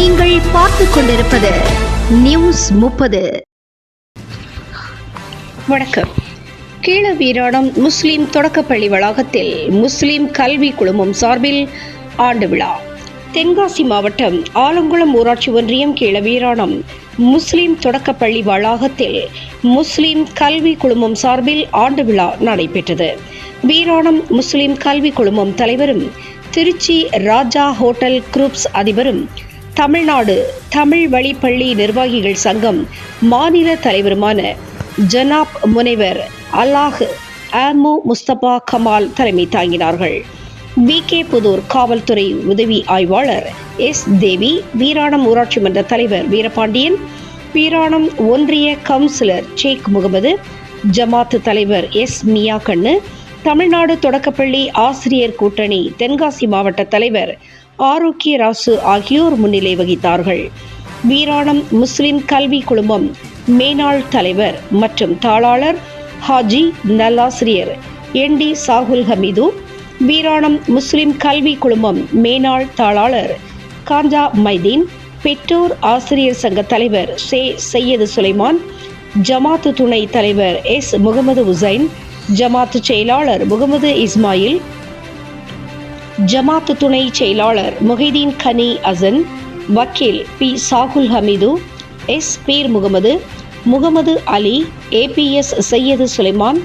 நீங்கள் பார்த்துக் கொண்டிருப்பது நியூஸ் 30. வணக்கம். கீழவீராணம் முஸ்லிம் தொடக்கப்பள்ளி வளாகத்தில் முஸ்லிம் கல்வி குழுமம் சார்பில் ஆண்டு விழா. தென்காசி மாவட்டம் ஆலங்குளம் ஊராட்சி ஒன்றியம் கீழவீராணம் முஸ்லிம் தொடக்கப்பள்ளி வளாகத்தில் முஸ்லிம் கல்வி குழுமம் சார்பில் ஆண்டு விழா நடைபெற்றது. வீராணம் முஸ்லிம் கல்வி குழுமம் தலைவரும் திருச்சி ராஜா ஹோட்டல் குரூப்ஸ் அதிபரும் தமிழ்நாடு தமிழ் வழி பள்ளி நிர்வாகிகள் சங்கம் மாநில தலைவருமான ஜனாப் முனைவர் அல்லாஹ் ஆமு முஸ்தபா கமால் தலைமை தாங்கினார்கள். BK புதூர் காவல்துறை உதவி ஆய்வாளர் S தேவி, வீராணம் ஊராட்சி மன்ற தலைவர் வீரபாண்டியன், வீராணம் ஒன்றிய கவுன்சிலர் ஷேக் முகமது, ஜமாத் தலைவர் S மியாக்கண்ணு, தமிழ்நாடு தொடக்கப்பள்ளி ஆசிரியர் கூட்டணி தென்காசி மாவட்ட தலைவர் ஆரோக்கிய ராசு ஆகியோர் முன்னிலை வகித்தார்கள். வீராணம் முஸ்லிம் கல்வி குழுமம் மேனாள் தலைவர் மற்றும் தாளாளர் ஹாஜி நல்லாசிரியர் ND சாகுல் ஹமீது, வீராணம் முஸ்லிம் கல்வி குழுமம் மேனாள் தாளாளர் காஞ்சா மைதீன், பெற்றோர் ஆசிரியர் சங்க தலைவர் சையது சுலைமான், ஜமாத்து துணை தலைவர் S முகமது உசைன், ஜமாத்து செயலாளர் முகமது இஸ்மாயில், ஜமாத்து துணை செயலாளர் முஹிதீன் கனி அசன், வக்கீல் P Shahul Hameed, S Peer Mohammed Ali, APS Syed Sulaiman,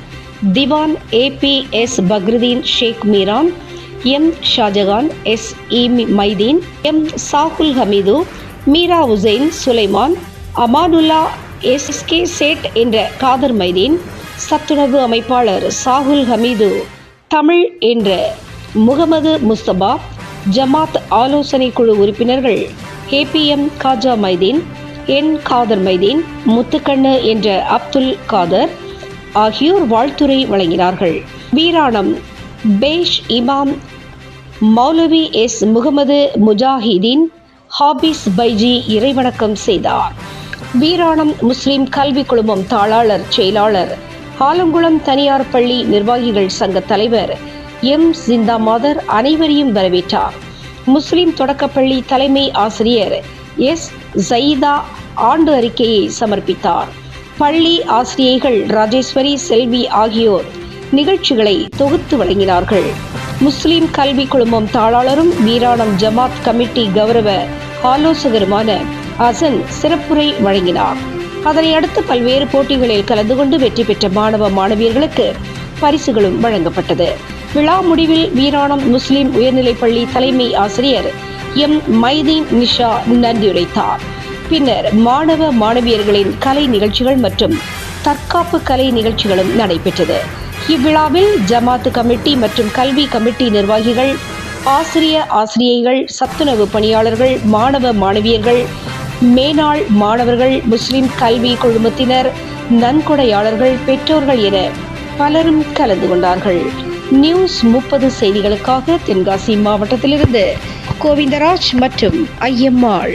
Dewan APS Fakhruddin Sheikh Meeran, M Shahjahan, S Mydeen, M Shahul Hameed, Meera Hussain Sulaiman, Amanullah, SK Sait என்ற காதர் மைதீன், சத்துணவு அமைப்பாளர் சாகுல் ஹமீது, தமிழ் என்ற முகமது முஸ்தபா, ஜமாத் ஆலோசனை குழு உறுப்பினர்கள் KPM காஜா மைதீன், N காதர் மைதீன், முத்துக்கண்ணு என்ற அப்துல் காதர் ஆகியோர் வாழ்த்துரை வழங்கினார்கள். வீராணம் பேஷ் இமாம் மௌலவி S முகமது முஜாஹிதீன் ஹாபிஸ் பைஜி இறைவணக்கம் செய்தார். வீராணம் முஸ்லிம் கல்வி குழுமம் தாளாளர் செயலாளர் ஆலங்குளம் தனியார் பள்ளி நிர்வாகிகள் சங்க தலைவர் M ஜிந்தாமாதர் அனைவரையும் வரவேற்றார். முஸ்லிம் தொடக்கப்பள்ளி தலைமை ஆசிரியர் S ஜயீதா ஆண்டு அறிக்கையை சமர்ப்பித்தார். பள்ளி ஆசிரியைகள் ராஜேஸ்வரி, செல்வி ஆகியோர் நிகழ்ச்சிகளை தொகுத்து வழங்கினார்கள். முஸ்லிம் கல்வி குழுமம் தாளாளரும் வீராணம் ஜமாத் கமிட்டி கௌரவ ஆலோசகருமான அசன் சிறப்புரை வழங்கினார். அதனை அடுத்து பல்வேறு போட்டிகளில் கலந்து கொண்டு வெற்றி பெற்ற மாணவ மாணவியர்களுக்கு பரிசுகளும் வழங்கப்பட்டது. விழா முடிவில் வீராணம் முஸ்லிம் உயர்நிலைப்பள்ளி தலைமை ஆசிரியர் M மைதீன் நிஷா நன்றியுரைத்தார். பின்னர் மாணவ மாணவியர்களின் கலை நிகழ்ச்சிகள் மற்றும் தற்காப்பு கலை நிகழ்ச்சிகளும் நடைபெற்றது. இவ்விழாவில் ஜமாத்து கமிட்டி மற்றும் கல்வி கமிட்டி நிர்வாகிகள், ஆசிரியைகள், சத்துணவு பணியாளர்கள், மாணவ மாணவியர்கள், மேனாள் மாணவர்கள், முஸ்லிம் கல்வி குழுமத்தினர், நன்கொடையாளர்கள், பெற்றோர்கள் என பலரும் கலந்து கொண்டார்கள். நியூஸ் 30 செய்திகளுக்காக தென்காசி மாவட்டத்திலிருந்து கோவிந்தராஜ் மற்றும் ஐயம்மாள்.